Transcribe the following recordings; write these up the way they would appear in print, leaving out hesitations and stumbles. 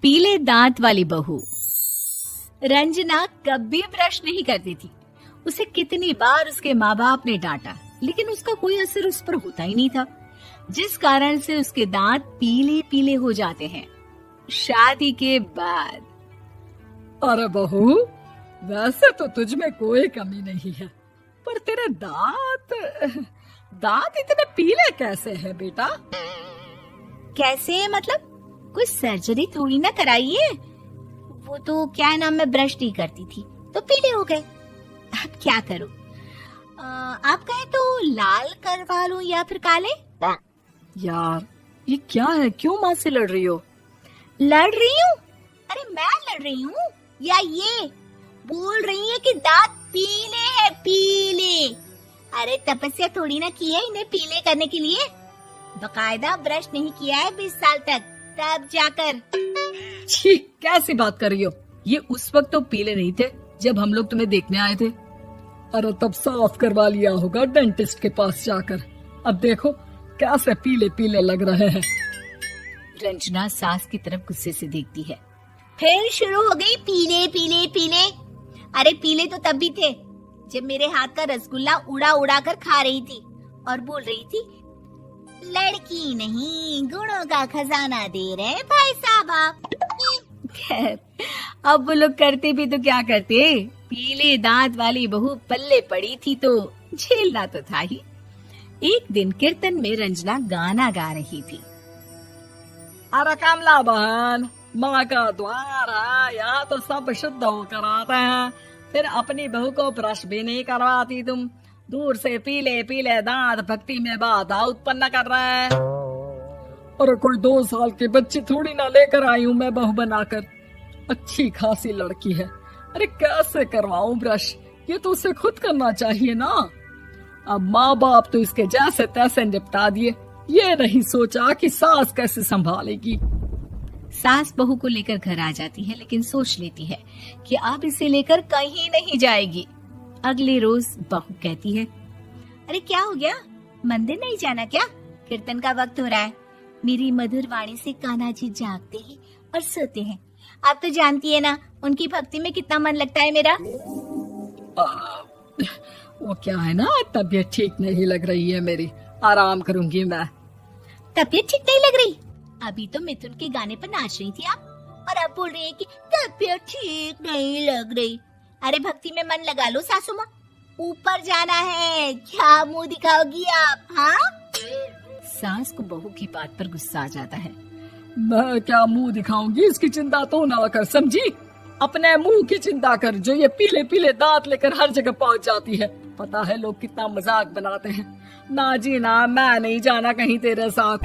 पीले दांत वाली बहू। रंजना कभी ब्रश नहीं करती थी। उसे कितनी बार उसके माँ बाप ने डांटा, लेकिन उसका कोई असर उस पर होता ही नहीं था, जिस कारण से उसके दांत पीले पीले हो जाते हैं। शादी के बाद अरे बहू, वैसे तो तुझ में कोई कमी नहीं है, पर तेरे दांत इतने पीले कैसे हैं बेटा? कैसे मतलब? कोई सर्जरी थोड़ी ना कराइए। वो तो क्या नाम, मैं ब्रश नहीं करती थी तो पीले हो गए। अब क्या करूं? आप कहें तो लाल करवा लूं या फिर काले? यार ये क्या है, क्यों माँ से लड़ रही हो? लड़ रही हूँ? अरे मैं लड़ रही हूँ या ये बोल रही है कि दांत पीले हैं, पीले। अरे तपस्या थोड़ी ना की है इन्हें पीले करने के लिए। बकायदा ब्रश नहीं किया है 20 साल तक, तब जाकर। छी, कैसी बात कर रही हो? ये उस वक्त तो पीले नहीं थे जब हम लोग तुम्हें देखने आए थे। अरे तब साफ करवा लिया होगा डेंटिस्ट के पास जाकर। अब देखो कैसे पीले पीले लग रहे हैं। रंजना सास की तरफ गुस्से से देखती है। फिर शुरू हो गई पीले पीले पीले। अरे पीले तो तब भी थे जब मेरे हाथ का रसगुल्ला उड़ा उड़ा कर खा रही थी और बोल रही थी, लड़की नहीं गुणों का खजाना दे रहे भाई साहब आप। खैर, अब वो लोग करते भी तो क्या करते, पीले दांत वाली बहू पल्ले पड़ी थी तो झेलना तो था ही। एक दिन कीर्तन में रंजना गाना गा रही थी। अरे कमला बहन, माँ का द्वार है, यहाँ तो सब शुद्ध होकर आते हैं, फिर अपनी बहू को ब्रश भी नहीं करवाती तुम। दूर से पीले पीले दांत भक्ति में बाधा उत्पन्न कर रहे हैं। अरे कोई 2 साल की बच्ची थोड़ी ना लेकर आई हूँ मैं बहू बनाकर। अच्छी खासी लड़की है, अरे कैसे करवाऊं ब्रश? ये तो उसे खुद करना चाहिए ना। अब माँ बाप तो इसके जैसे तैसे निपटा दिए, ये नहीं सोचा कि सास कैसे संभालेगी। सास बहू को लेकर घर आ जाती है, लेकिन सोच लेती है कि अब इसे लेकर कहीं नहीं जाएगी। अगले रोज बहू कहती है, अरे क्या हो गया, मंदिर नहीं जाना क्या? कीर्तन का वक्त हो रहा है। मेरी मधुर वाणी से कान्हा जी जागते हैं और सोते हैं। आप तो जानती है ना उनकी भक्ति में कितना मन लगता है मेरा। वो क्या है ना, तबीयत ठीक नहीं लग रही है मेरी, आराम करूंगी मैं। तबीयत ठीक नहीं लग रही? अभी तो मिथुन के गाने पर नाच रही थी आप, और अब बोल रही है कि तबीयत ठीक नहीं लग रही। अरे भक्ति में मन लगा लो सासू माँ, ऊपर जाना है, क्या मुंह दिखाओगी आप? हाँ? सास को बहू की बात पर गुस्सा आ जाता है। मैं क्या मुंह दिखाऊंगी, इसकी चिंता तो ना कर, समझी? अपने मुंह की चिंता कर, जो ये पीले पीले दांत लेकर हर जगह पहुंच जाती है। पता है लोग कितना मजाक बनाते हैं। ना जी ना, मैं नहीं जाना कहीं तेरे साथ।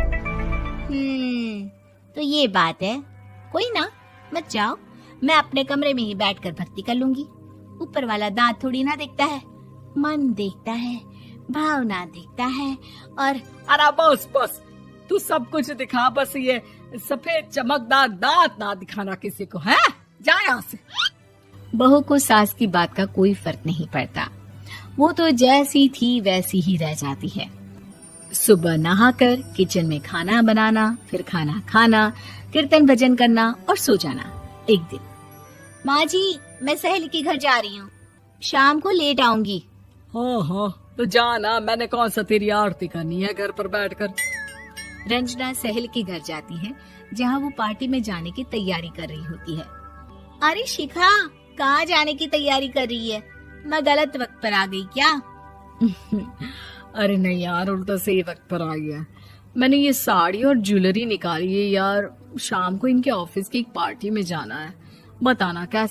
तो ये बात है, कोई ना, मत जाओ, मैं अपने कमरे में ही बैठकर भक्ति कर लूंगी। ऊपर वाला दांत थोड़ी ना देखता है, मन देखता है, भावना देखता है। और अरे बस बस, तू सब कुछ दिखा, बस ये सफेद चमकदार दांत ना दिखाना किसी को, है? जा यहाँ से। बहू को सास की बात का कोई फर्क नहीं पड़ता, वो तो जैसी थी वैसी ही रह जाती है। सुबह नहाकर किचन में खाना बनाना, फिर खाना खाना, कीर्तन भजन करना और सो जाना। एक दिन, माँ जी मैं सहेली के घर जा रही हूँ, शाम को लेट आऊंगी। हाँ हाँ तो जाना, मैंने कौन सा तेरी आरती करनी है घर पर बैठकर। रंजना सहेली के घर जाती है, जहाँ वो पार्टी में जाने की तैयारी कर रही होती है। अरे शिखा, कहाँ जाने की तैयारी कर रही है? मैं गलत वक्त पर आ गई क्या? अरे नहीं यार, उल्टा सही वक्त पर आ गया। मैंने ये साड़ी और ज्वेलरी निकाली है यार, शाम को इनके ऑफिस की एक पार्टी में जाना है। बताना कैसे